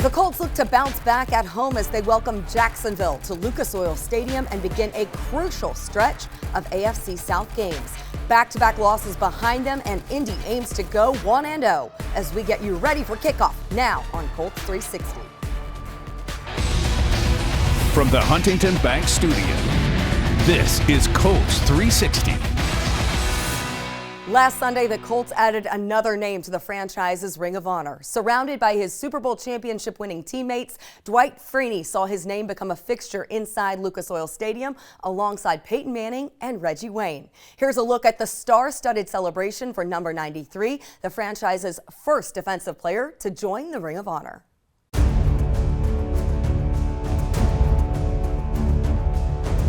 The Colts look to bounce back at home as they welcome Jacksonville to Lucas Oil Stadium and begin a crucial stretch of AFC South games. Back-to-back losses behind them, and Indy aims to go 1-0 as we get you ready for kickoff now on Colts 360. From the Huntington Bank Studio, this is Colts 360. Last Sunday, the Colts added another name to the franchise's Ring of Honor. Surrounded by his Super Bowl championship-winning teammates, Dwight Freeney saw his name become a fixture inside Lucas Oil Stadium alongside Peyton Manning and Reggie Wayne. Here's a look at the star-studded celebration for number 93, the franchise's first defensive player to join the Ring of Honor.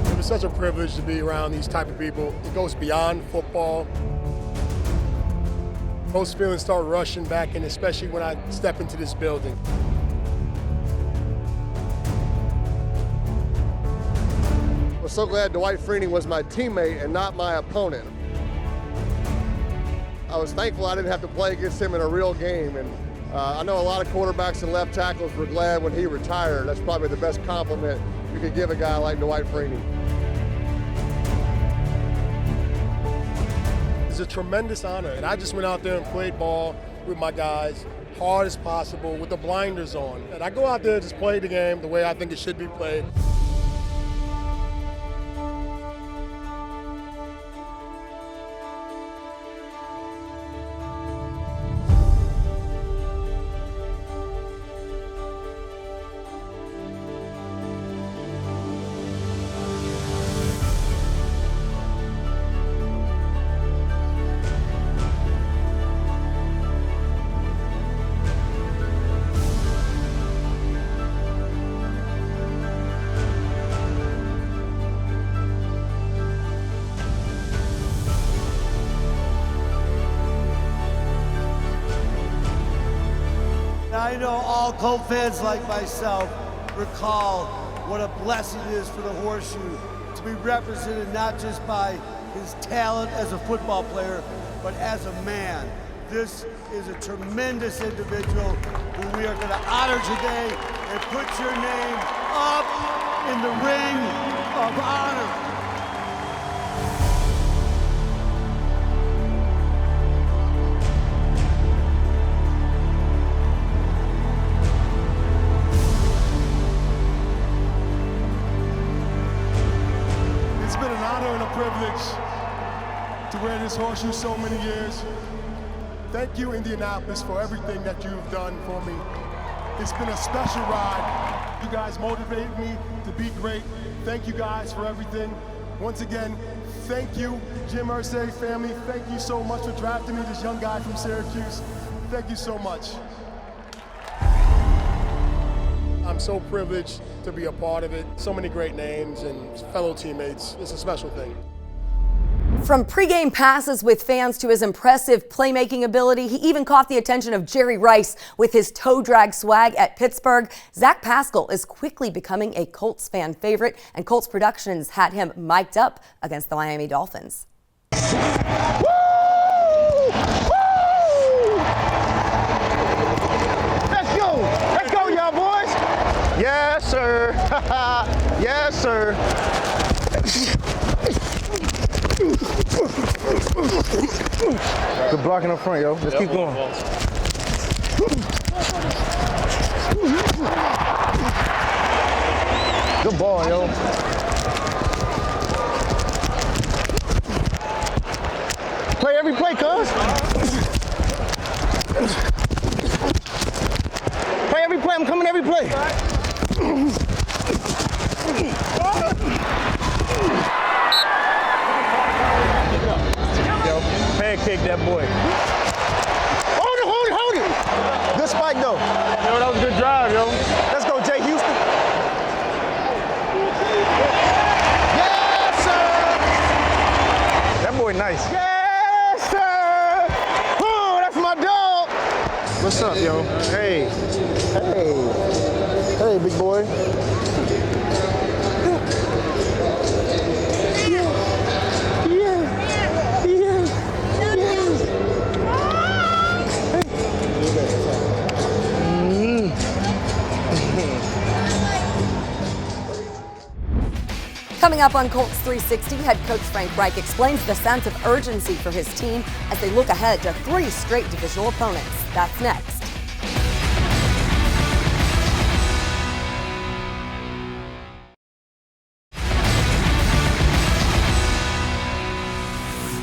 It was such a privilege to be around these type of people. It goes beyond football. Those feelings start rushing back in, especially when I step into this building. I'm so glad Dwight Freeney was my teammate and not my opponent. I was thankful I didn't have to play against him in a real game, and I know a lot of quarterbacks and left tackles were glad when he retired. That's probably the best compliment you could give a guy like Dwight Freeney. It's a tremendous honor, and I just went out there and played ball with my guys, hard as possible, with the blinders on. And I go out there and just play the game the way I think it should be played. I know all Colt fans like myself recall what a blessing it is for the Horseshoe to be represented not just by his talent as a football player, but as a man. This is a tremendous individual who we are going to honor today and put your name up in the Ring of Honor. It's been an honor and a privilege to wear this horseshoe so many years. Thank you, Indianapolis, for everything that you've done for me. It's been a special ride. You guys motivated me to be great. Thank you guys for everything. Once again, thank you, Jim Irsay family. Thank you so much for drafting me, this young guy from Syracuse. Thank you so much. I'm so privileged to be a part of it. So many great names and fellow teammates. It's a special thing. From pregame passes with fans to his impressive playmaking ability, he even caught the attention of Jerry Rice with his toe drag swag at Pittsburgh. Zach Pascal is quickly becoming a Colts fan favorite, and Colts Productions had him mic'd up against the Miami Dolphins. Yes, sir. Yes, sir. Good blocking up front, yo. Let's keep going. Good ball, yo. Play every play, cuz. Play every play. I'm coming every play. Pancake that boy. Hold it. Good spike though. Yo, that was a good drive, yo. Let's go, Jay Houston. Yes, sir. That boy nice. Yes, sir. Oh, that's my dog. What's up, yo? Hey, big boy. Coming up on Colts 360, head coach Frank Reich explains the sense of urgency for his team as they look ahead to 3 straight divisional opponents. That's next.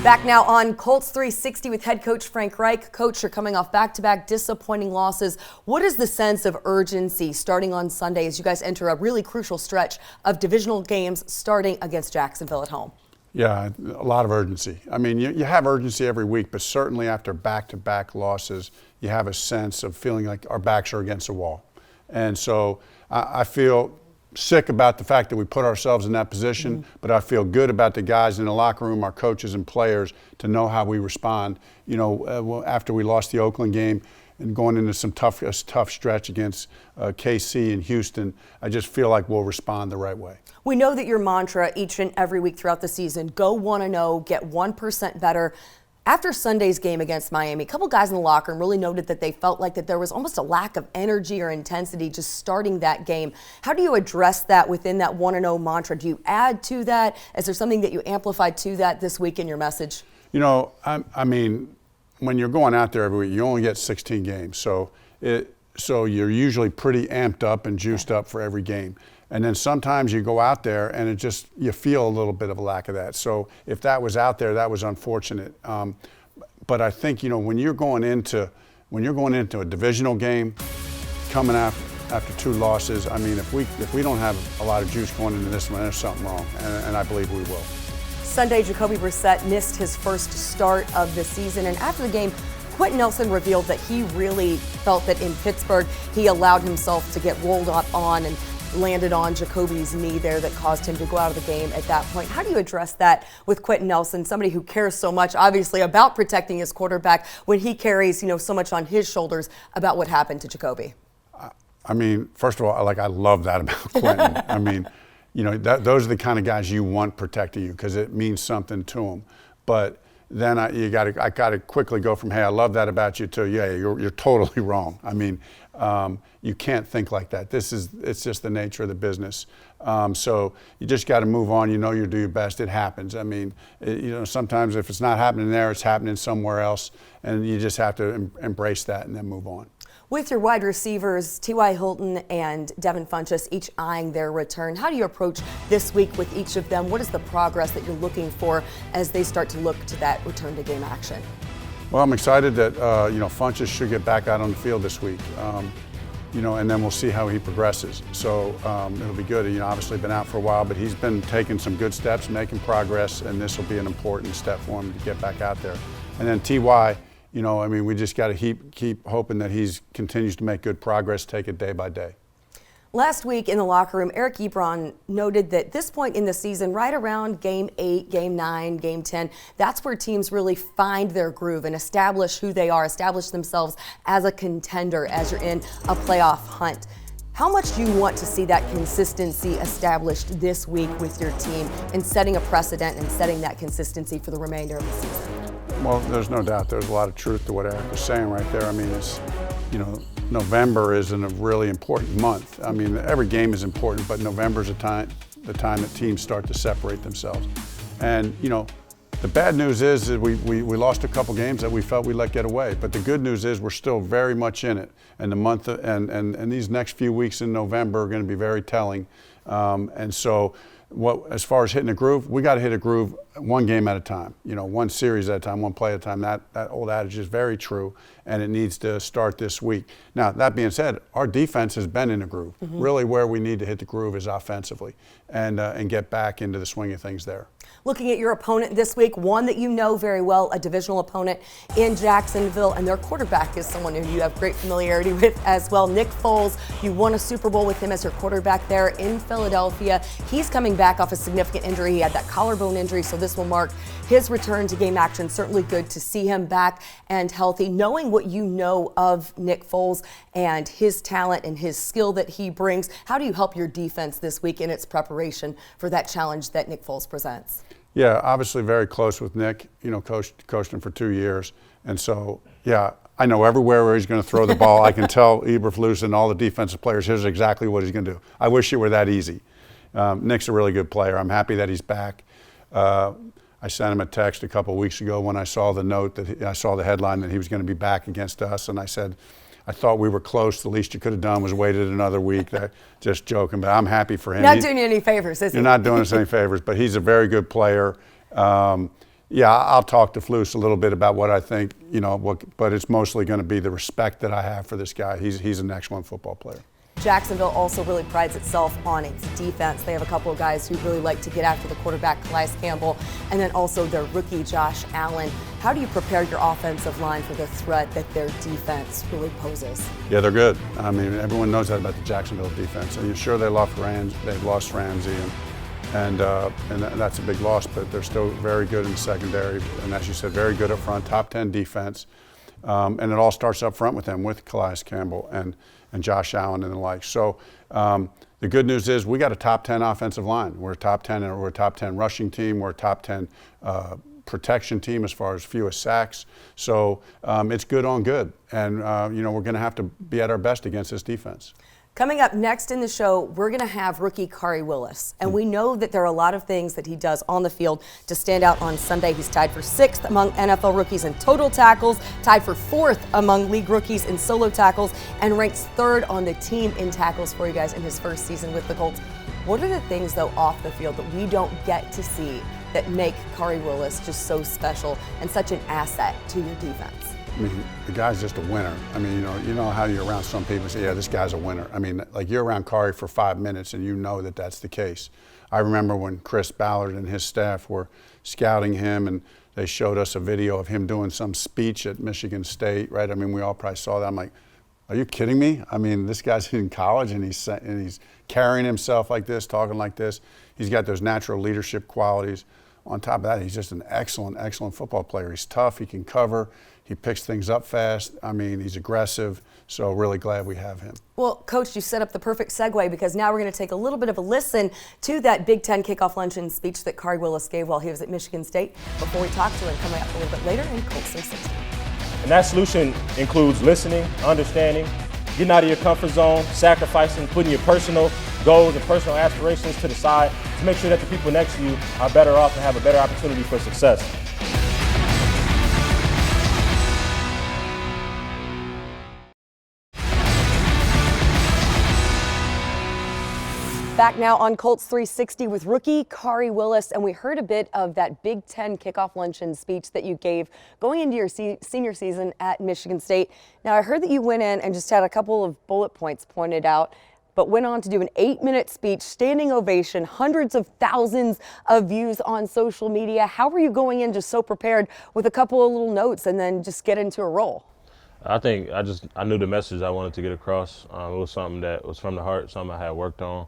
Back now on Colts 360 with head coach Frank Reich. Coach, you're coming off back-to-back disappointing losses. What is the sense of urgency starting on Sunday as you guys enter a really crucial stretch of divisional games starting against Jacksonville at home? Yeah, a lot of urgency. I mean, you have urgency every week, but certainly after back-to-back losses, you have a sense of feeling like our backs are against the wall. And so I feel sick about the fact that we put ourselves in that position, but I feel good about the guys in the locker room, our coaches and players, to know how we respond. You know, after we lost the Oakland game and going into some tough stretch against KC and Houston, I just feel like we'll respond the right way. We know that your mantra each and every week throughout the season, go 1-0, get 1% better. After Sunday's game against Miami, a couple guys in the locker room really noted that they felt like that there was almost a lack of energy or intensity just starting that game. How do you address that within that 1-0 mantra? Do you add to that? Is there something that you amplified to that this week in your message? You know, I mean, when you're going out there every week, you only get 16 games. So you're usually pretty amped up and juiced up for every game. And then sometimes you go out there and you feel a little bit of a lack of that. So if that was out there, that was unfortunate. But I think, you know, when you're going into a divisional game, coming after 2 losses, I mean, if we don't have a lot of juice going into this one, there's something wrong, and I believe we will. Sunday, Jacoby Brissett missed his first start of the season, and after the game, Quentin Nelson revealed that he really felt that in Pittsburgh, he allowed himself to get rolled up on and landed on Jacoby's knee there that caused him to go out of the game at that point. How do you address that with Quentin Nelson, somebody who cares so much, obviously, about protecting his quarterback when he carries, you know, so much on his shoulders about what happened to Jacoby? I mean, first of all, I love that about Quentin. I mean, you know, those are the kind of guys you want protecting you because it means something to them. But then I got to quickly go from, hey, I love that about you, to, yeah, you're totally wrong. I mean, you can't think like that. It's just the nature of the business. So you just got to move on. You know, you do your best. It happens. I mean, you know, sometimes if it's not happening there, it's happening somewhere else, and you just have to embrace that and then move on. With your wide receivers, T.Y. Hilton and Devin Funchess each eyeing their return, how do you approach this week with each of them? What is the progress that you're looking for as they start to look to that return to game action? Well, I'm excited that you know, Funchess should get back out on the field this week. You know, and then we'll see how he progresses. So it'll be good. You know, obviously been out for a while, but he's been taking some good steps, making progress, and this will be an important step for him to get back out there. And then T.Y., you know, I mean, we just got to keep hoping that he continues to make good progress, take it day by day. Last week in the locker room, Eric Ebron noted that this point in the season, right around Game 8, Game 9, Game 10, that's where teams really find their groove and establish who they are, establish themselves as a contender as you're in a playoff hunt. How much do you want to see that consistency established this week with your team and setting a precedent and setting that consistency for the remainder of the season? Well, there's no doubt. There's a lot of truth to what Eric was saying right there. I mean, it's, you know, November is a really important month. I mean, every game is important, but November is the time that teams start to separate themselves. And, you know, the bad news is that we lost a couple games that we felt we let get away. But the good news is we're still very much in it. And the month and these next few weeks in November are going to be very telling. And so, as far as hitting a groove, we got to hit a groove one game at a time. You know, one series at a time, one play at a time. That old adage is very true, and it needs to start this week. Now, that being said, our defense has been in a groove. Really, where we need to hit the groove is offensively, and get back into the swing of things there. Looking at your opponent this week, one that you know very well, a divisional opponent in Jacksonville, and their quarterback is someone who you have great familiarity with as well, Nick Foles. You won a Super Bowl with him as your quarterback there in Philadelphia. He's coming back off a significant injury. He had that collarbone injury, so this will mark his return to game action. Certainly good to see him back and healthy. Knowing what you know of Nick Foles and his talent and his skill that he brings, how do you help your defense this week in its preparation for that challenge that Nick Foles presents? Yeah, obviously very close with Nick. You know, coached him for 2 years. And so, yeah, I know everywhere where he's going to throw the ball. I can tell Eberflus and all the defensive players, here's exactly what he's going to do. I wish it were that easy. Nick's a really good player. I'm happy that he's back. I sent him a text a couple weeks ago when I saw the note I saw the headline that he was going to be back against us, and I said, I thought we were close. The least you could have done was waited another week. Just joking, but I'm happy for him. Not doing you any favors, is he? You're not doing us any favors, but he's a very good player. Yeah, I'll talk to Flus a little bit about what I think, but it's mostly going to be the respect that I have for this guy. He's an excellent football player. Jacksonville also really prides itself on its defense. They have a couple of guys who really like to get after the quarterback, Calais Campbell, and then also their rookie, Josh Allen. How do you prepare your offensive line for the threat that their defense really poses? Yeah, they're good. I mean, everyone knows that about the Jacksonville defense. And you're sure they've lost Ramsey, and that's a big loss, but they're still very good in the secondary. And as you said, very good up front, top 10 defense. And it all starts up front with them, with Calais Campbell and Josh Allen and the like. So the good news is we got a top 10 offensive line. We're a top 10, and we're a top 10 rushing team. We're a top 10 protection team as far as fewest sacks. So it's good on good. And, we're going to have to be at our best against this defense. Coming up next in the show, we're going to have rookie Khari Willis. And we know that there are a lot of things that he does on the field to stand out on Sunday. He's tied for 6th among NFL rookies in total tackles, tied for 4th among league rookies in solo tackles, and ranks 3rd on the team in tackles for you guys in his first season with the Colts. What are the things, though, off the field that we don't get to see that make Khari Willis just so special and such an asset to your defense? I mean, the guy's just a winner. I mean, you know how you're around some people and say, yeah, this guy's a winner. I mean, like you're around Khari for 5 minutes and you know that that's the case. I remember when Chris Ballard and his staff were scouting him and they showed us a video of him doing some speech at Michigan State, right? I mean, we all probably saw that. I'm like, are you kidding me? I mean, this guy's in college and he's carrying himself like this, talking like this. He's got those natural leadership qualities. On top of that, he's just an excellent, excellent football player. He's tough, he can cover, he picks things up fast. I mean, he's aggressive, so really glad we have him. Well, Coach, you set up the perfect segue because now we're going to take a little bit of a listen to that Big Ten kickoff luncheon speech that Khari Willis gave while he was at Michigan State before we talk to him coming up a little bit later in Colts 360. And that solution includes listening, understanding, getting out of your comfort zone, sacrificing, putting your personal goals and personal aspirations to the side to make sure that the people next to you are better off and have a better opportunity for success. Back now on Colts 360 with rookie Khari Willis, and we heard a bit of that Big Ten kickoff luncheon speech that you gave going into your senior season at Michigan State. Now, I heard that you went in and just had a couple of bullet points pointed out, but went on to do an 8-minute speech, standing ovation, hundreds of thousands of views on social media. How were you going in just so prepared with a couple of little notes and then just get into a roll? I think I knew the message I wanted to get across. It was something that was from the heart, something I had worked on.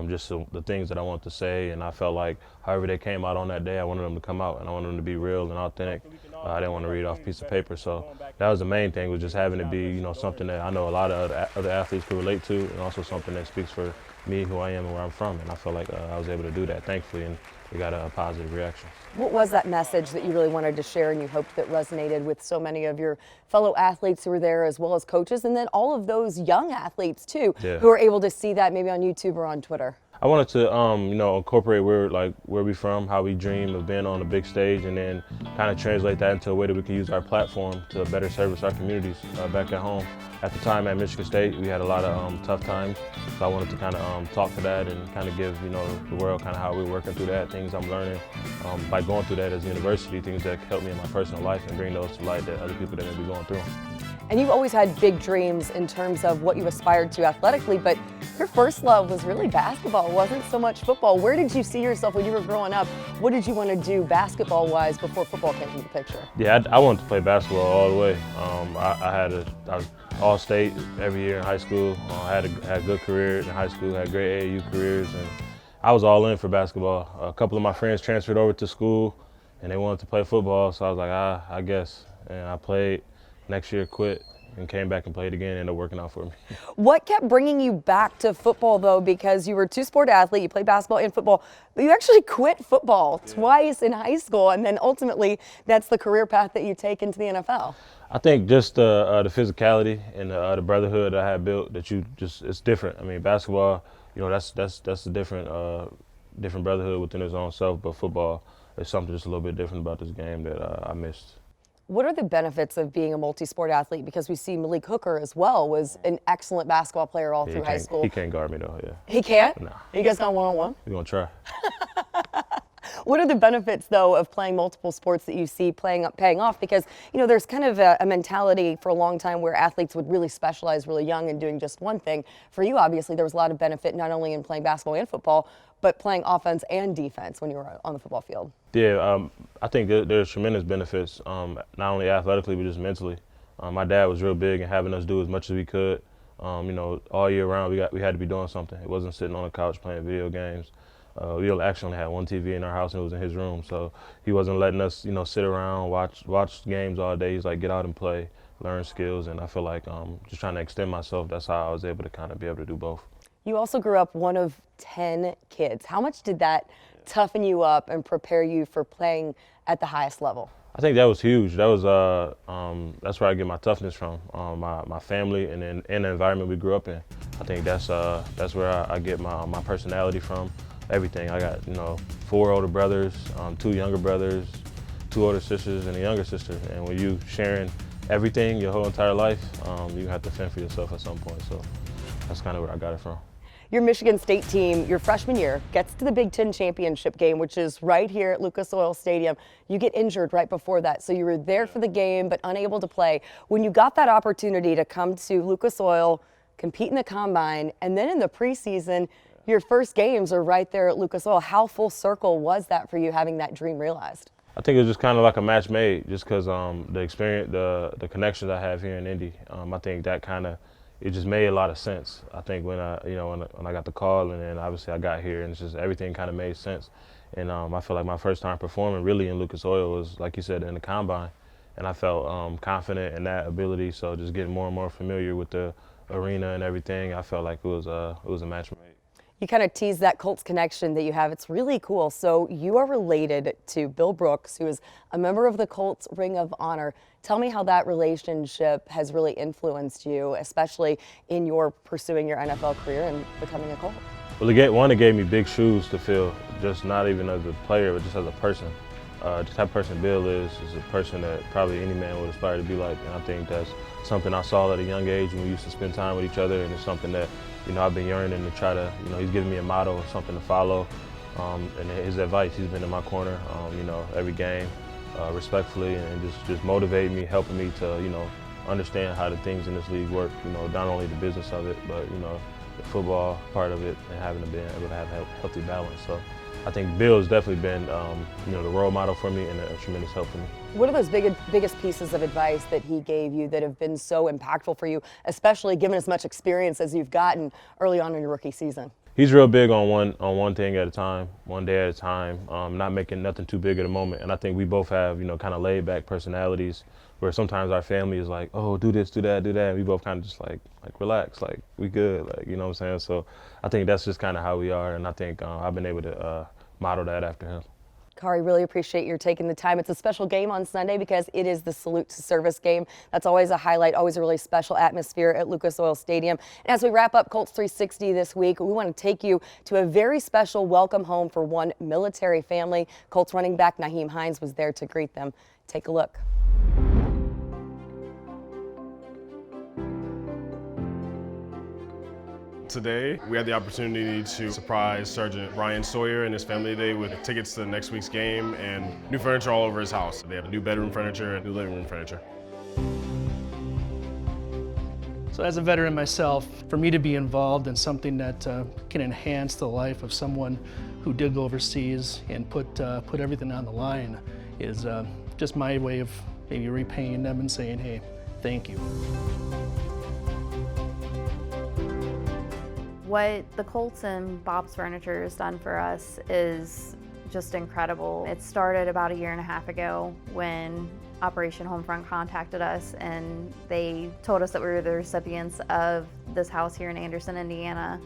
Just the things that I wanted to say, and I felt like however they came out on that day, I wanted them to come out, and I wanted them to be real and authentic. I didn't want to read off a piece of paper, so that was the main thing, was just having it be, something that I know a lot of other athletes could relate to, and also something that speaks for me, who I am, and where I'm from. And I feel like I was able to do that, thankfully, and we got a positive reaction. What was that message that you really wanted to share and you hoped that resonated with so many of your fellow athletes who were there, as well as coaches, and then all of those young athletes too, who are able to see that maybe on YouTube or on Twitter? I wanted to, incorporate where we from, how we dream of being on the big stage, and then kind of translate that into a way that we can use our platform to better service our communities back at home. At the time at Michigan State, we had a lot of tough times, so I wanted to kind of talk to that and kind of give the world kind of how we're working through that, things I'm learning by going through that as a university, things that help me in my personal life, and bring those to light that other people that may be going through. And you've always had big dreams in terms of what you aspired to athletically, but your first love was really basketball. It wasn't so much football. Where did you see yourself when you were growing up? What did you want to do basketball-wise before football came into the picture? Yeah, I wanted to play basketball all the way. I was all-state every year in high school. I had a good career in high school, had great AAU careers, and I was all in for basketball. A couple of my friends transferred over to school, and they wanted to play football, so I was like, I guess. And I played. Next year, quit and came back and played again, and ended up working out for me. What kept bringing you back to football, though? Because you were a two-sport athlete, you played basketball and football, but you actually quit football twice in high school, and then ultimately that's the career path that you take into the NFL. I think just the physicality and the brotherhood I had built, that it's different. I mean, basketball, you know, that's a different brotherhood within his own self. But football is something just a little bit different about this game that I missed. What are the benefits of being a multi-sport athlete? Because we see Malik Hooker as well was an excellent basketball player all through high school. He can't guard me though. Yeah. He can't? No. You guys not one-on-one? We're gonna try. What are the benefits, though, of playing multiple sports that you see paying off? Because, you know, there's kind of a mentality for a long time where athletes would really specialize really young and doing just one thing. For you, obviously, there was a lot of benefit not only in playing basketball and football, but playing offense and defense when you were on the football field. Yeah, I think there's tremendous benefits, not only athletically, but just mentally. My dad was real big in having us do as much as we could. You know, all year round, we had to be doing something. It wasn't sitting on the couch playing video games. We actually only had one TV in our house, and it was in his room. So he wasn't letting us, you know, sit around, watch games all day. He's like, get out and play, learn skills. And I feel like just trying to extend myself, that's how I was able to kind of be able to do both. You also grew up one of 10 kids. How much did that toughen you up and prepare you for playing at the highest level? I think that was huge. That was that's where I get my toughness from, my family and then in the environment we grew up in. I think that's where I get my personality from. Everything. I got, you know, 4 older brothers, 2 younger brothers, 2 older sisters, and a younger sister. And when you sharing everything your whole entire life, you have to fend for yourself at some point. So that's kind of where I got it from. Your Michigan State team, your freshman year, gets to the Big Ten championship game, which is right here at Lucas Oil Stadium. You get injured right before that, so you were there for the game but unable to play. When you got that opportunity to come to Lucas Oil, compete in the combine, and then in the preseason, your first games are right there at Lucas Oil. How full circle was that for you, having that dream realized? I think it was just kind of like a match made, just because the experience, the connections I have here in Indy. I think that kind of, it just made a lot of sense. I think when I got the call, and then obviously I got here, and it's just everything kind of made sense. And I feel like my first time performing really in Lucas Oil was, like you said, in the combine, and I felt confident in that ability. So just getting more and more familiar with the arena and everything, I felt like it was a match made. You kind of tease that Colts connection that you have. It's really cool. So you are related to Bill Brooks, who is a member of the Colts Ring of Honor. Tell me how that relationship has really influenced you, especially in your pursuing your NFL career and becoming a Colt. Well, it gave me big shoes to fill, just not even as a player, but just as a person. Just how person Bill is a person that probably any man would aspire to be like. And I think that's something I saw at a young age when we used to spend time with each other, and it's something that, you know, I've been yearning to try to, you know, he's giving me a motto, something to follow, and his advice, he's been in my corner, you know, every game, respectfully, and just motivating me, helping me to, you know, understand how the things in this league work, you know, not only the business of it, but, you know, the football part of it, and having to be able to have a healthy balance. So I think Bill has definitely been, you know, the role model for me and a tremendous help for me. What are those biggest pieces of advice that he gave you that have been so impactful for you, especially given as much experience as you've gotten early on in your rookie season? He's real big on one thing at a time, one day at a time, not making nothing too big at a moment. And I think we both have, you know, kind of laid back personalities where sometimes our family is like, oh, do this, do that, do that. And we both kind of just like relax, like we good, like, you know what I'm saying? So I think that's just kind of how we are. And I think I've been able to model that after him. Khari, really appreciate your taking the time. It's a special game on Sunday because it is the Salute to Service game. That's always a highlight, always a really special atmosphere at Lucas Oil Stadium. And as we wrap up Colts 360 this week, we want to take you to a very special welcome home for one military family. Colts running back Nyheim Hines was there to greet them. Take a look. Today, we had the opportunity to surprise Sergeant Brian Sawyer and his family today with tickets to next week's game and new furniture all over his house. They have new bedroom furniture and new living room furniture. So as a veteran myself, for me to be involved in something that can enhance the life of someone who did go overseas and put everything on the line is just my way of maybe repaying them and saying, hey, thank you. What the Colts and Bob's Furniture has done for us is just incredible. It started about 1.5 years ago when Operation Homefront contacted us, and they told us that we were the recipients of this house here in Anderson, Indiana,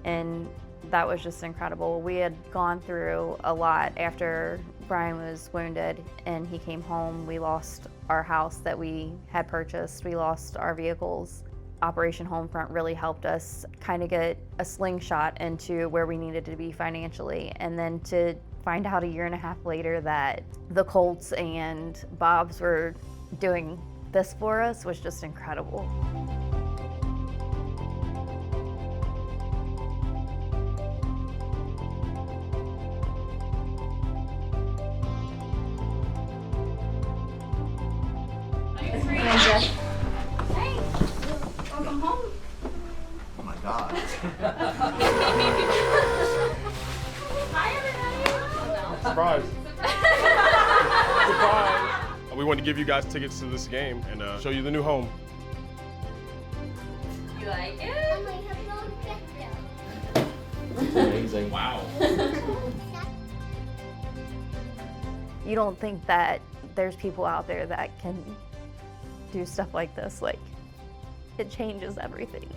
and that was just incredible. We had gone through a lot after Brian was wounded and he came home. We lost our house that we had purchased. We lost our vehicles. Operation Homefront really helped us kind of get a slingshot into where we needed to be financially. And then to find out a year and a half later that the Colts and Bob's were doing this for us was just incredible. Welcome home. Oh my God. Hi, everybody. Surprise. Surprise. We wanted to give you guys tickets to this game and show you the new home. You like it? Amazing. Wow. You don't think that there's people out there that can do stuff like this. Like, it changes everything.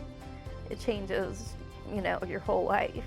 It changes, you know, your whole life.